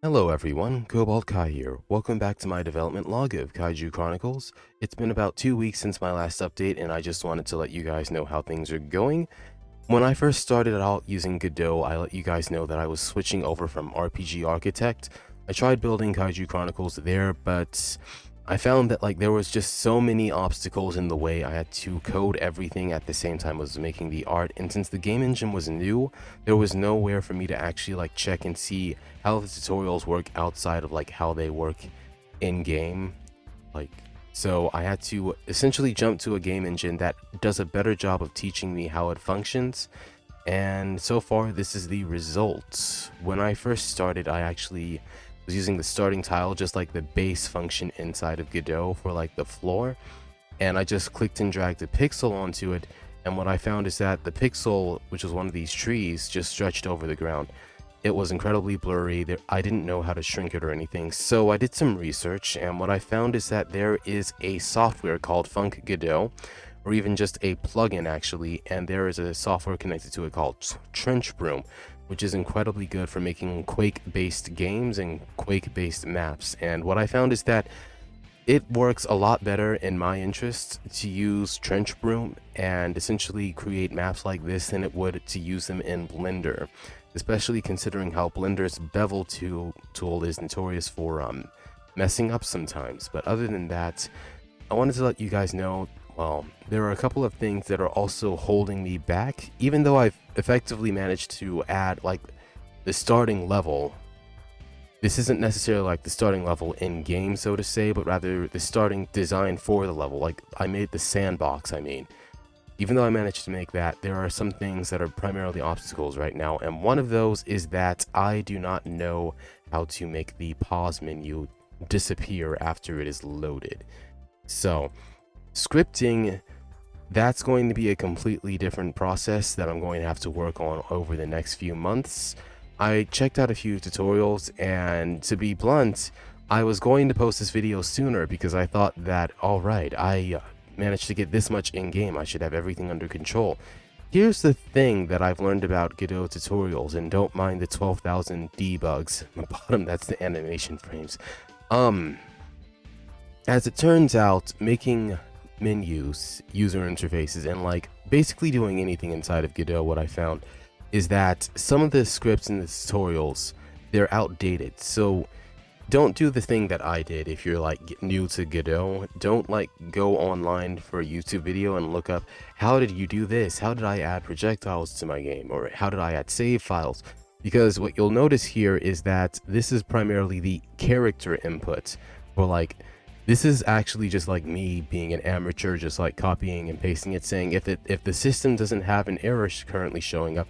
Hello everyone, KobaltKai here. Welcome back to my development log of Kaiju Chronicles. It's been about 2 weeks since my last update and I just wanted to let you guys know how things are going. When I first started out using Godot, I let you guys know that I was switching over from RPG Architect. I tried building Kaiju Chronicles there, but I found that there was just so many obstacles in the way. I had to code everything at the same time I was making the art, and since the game engine was new, there was nowhere for me to actually check and see how the tutorials work outside of how they work in game. Like so I had to essentially jump to a game engine that does a better job of teaching me how it functions. And so far this is the result. When I first started, I actually was using the starting tile, just like the base function inside of Godot for the floor, and I just clicked and dragged a pixel onto it, and what I found is that the pixel, which was one of these trees, just stretched over the ground. It was incredibly blurry. I didn't know how to shrink it or anything, so I did some research, and what I found is that there is a software called Funk Godot, or even just a plugin actually, and there is a software connected to it called Trench Broom, which is incredibly good for making Quake-based games and Quake-based maps. And what I found is that it works a lot better in my interest to use Trench Broom and essentially create maps like this than it would to use them in Blender, especially considering how Blender's bevel tool is notorious for messing up sometimes. But other than that, I wanted to let you guys know, well, there are a couple of things that are also holding me back, even though I've effectively managed to add the starting level. This isn't necessarily the starting level in game, so to say, but rather the starting design for the level. I made the sandbox, even though I managed to make that, there are some things that are primarily obstacles right now, and one of those is that I do not know how to make the pause menu disappear after it is loaded. So scripting, that's going to be a completely different process that I'm going to have to work on over the next few months. I checked out a few tutorials, and to be blunt, I was going to post this video sooner because I thought that, alright, I managed to get this much in-game, I should have everything under control. Here's the thing that I've learned about Godot tutorials, and don't mind the 12,000 debugs. On the bottom, that's the animation frames. As it turns out, making menus, user interfaces, and basically doing anything inside of Godot, what I found is that some of the scripts in the tutorials, they're outdated. So don't do the thing that I did. If you're new to Godot, don't go online for a YouTube video and look up, how did you do this? How did I add projectiles to my game? Or how did I add save files? Because what you'll notice here is that this is primarily the character input, or this is actually just me being an amateur, just copying and pasting it, saying if the system doesn't have an error currently showing up,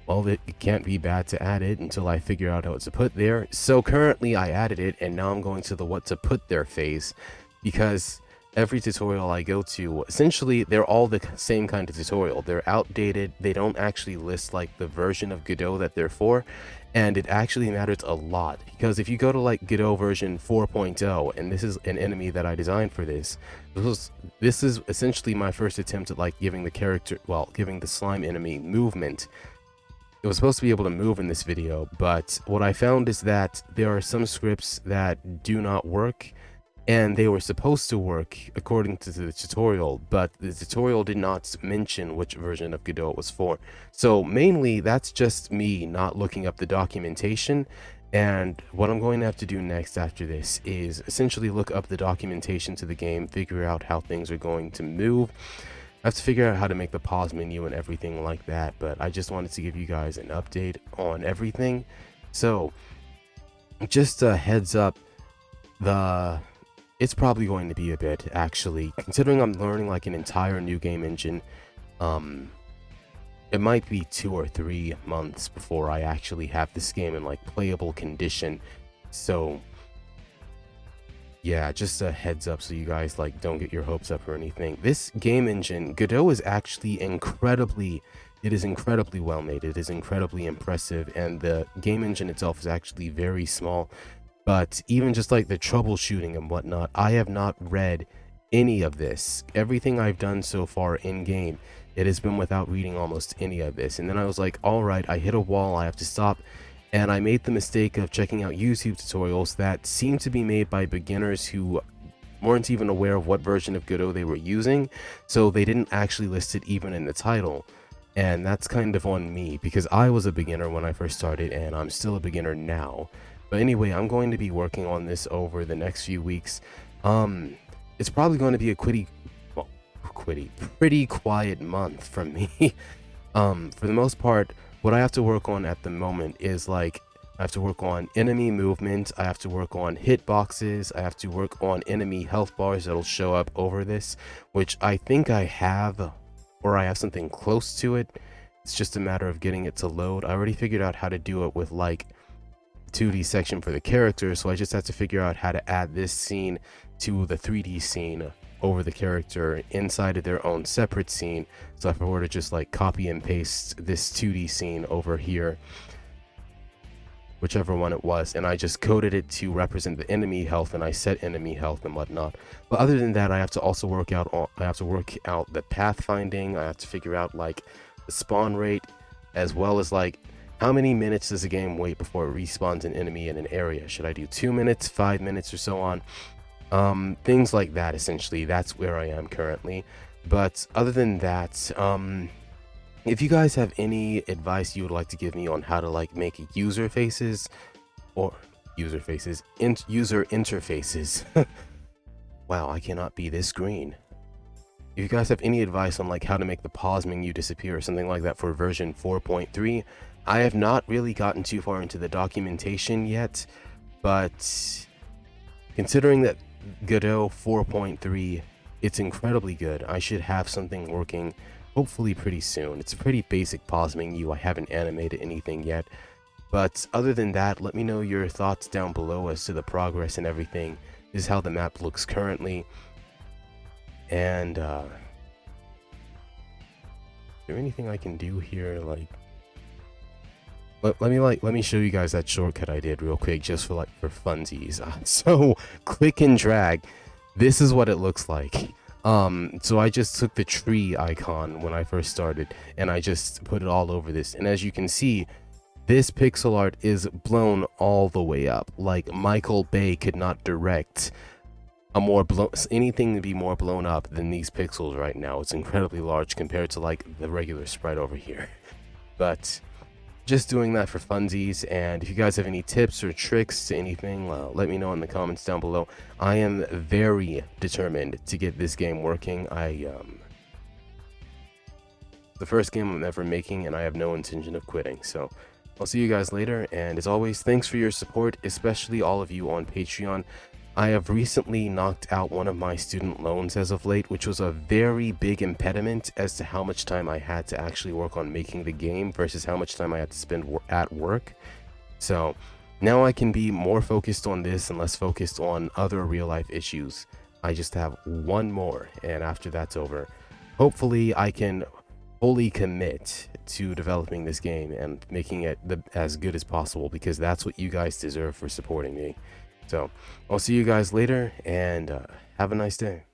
well, it can't be bad to add it until I figure out how to put there. So currently I added it, and now I'm going to the what to put there phase, because every tutorial I go to, essentially they're all the same kind of tutorial. They're outdated. They don't actually list the version of Godot that they're for, and it actually matters a lot, because if you go to Godot version 4.0, and this is an enemy that I designed for this is essentially my first attempt at giving the slime enemy movement. It was supposed to be able to move in this video, but what I found is that there are some scripts that do not work, and they were supposed to work according to the tutorial, but the tutorial did not mention which version of Godot it was for. So mainly that's just me not looking up the documentation, and what I'm going to have to do next after this is essentially look up the documentation to the game, figure out how things are going to move. I have to figure out how to make the pause menu and everything like that, but I just wanted to give you guys an update on everything. So just a heads up, it's probably going to be a bit, actually, considering I'm learning an entire new game engine. It might be 2 or 3 months before I actually have this game in playable condition. So yeah, just a heads up so you guys don't get your hopes up or anything. This game engine, Godot, is actually incredibly well made. It is incredibly impressive, and the game engine itself is actually very small. But even just the troubleshooting and whatnot, I have not read any of this. Everything I've done so far in game, it has been without reading almost any of this. And then I was like, all right, I hit a wall, I have to stop and I made the mistake of checking out YouTube tutorials that seemed to be made by beginners who weren't even aware of what version of Godot they were using, so they didn't actually list it even in the title. And that's kind of on me, because I was a beginner when I first started, and I'm still a beginner now. But anyway, I'm going to be working on this over the next few weeks. It's probably going to be a pretty quiet month from me. For the most part, what I have to work on at the moment is like, I have to work on enemy movement, I have to work on hitboxes, I have to work on enemy health bars that'll show up over this, which I think I have, or I have something close to it. It's just a matter of getting it to load. I already figured out how to do it with like 2D section for the character, so I just have to figure out how to add this scene to the 3D scene over the character inside of their own separate scene. So if I were to just like copy and paste this 2D scene over here, whichever one it was, and I just coded it to represent the enemy health, and I set enemy health and whatnot. But other than that, I have to also work out the pathfinding. I have to figure out like the spawn rate, as well as like how many minutes does a game wait before it respawns an enemy in an area. Should I do 2 minutes, 5 minutes, or so on? Things like that. Essentially, that's where I am currently. But other than that, if you guys have any advice you would like to give me on how to like make user interfaces, wow, I cannot be this green. If you guys have any advice on like how to make the pause menu disappear or something like that for version 4.3, I have not really gotten too far into the documentation yet, but considering that Godot 4.3, it's incredibly good. I should have something working hopefully pretty soon. It's a pretty basic pause menu. I haven't animated anything yet. But other than that, let me know your thoughts down below as to the progress and everything. This is how the map looks currently. And is there anything I can do here? Like, let me show you guys that shortcut I did real quick, just for funsies. So click and drag. This is what it looks like. So I just took the tree icon when I first started, and I just put it all over this. And as you can see, this pixel art is blown all the way up. Like Michael Bay could not direct anything to be more blown up than these pixels right now. It's incredibly large compared to like the regular sprite over here. But just doing that for funsies. And if you guys have any tips or tricks to anything, let me know in the comments down below. I am very determined to get this game working. The first game I'm ever making, and I have no intention of quitting. So I'll see you guys later, and as always, thanks for your support, especially all of you on Patreon. I have recently knocked out one of my student loans as of late, which was a very big impediment as to how much time I had to actually work on making the game versus how much time I had to spend at work. So now I can be more focused on this and less focused on other real life issues. I just have one more, and after that's over, hopefully I can fully commit to developing this game and making it as good as possible, because that's what you guys deserve for supporting me. So I'll see you guys later, and have a nice day.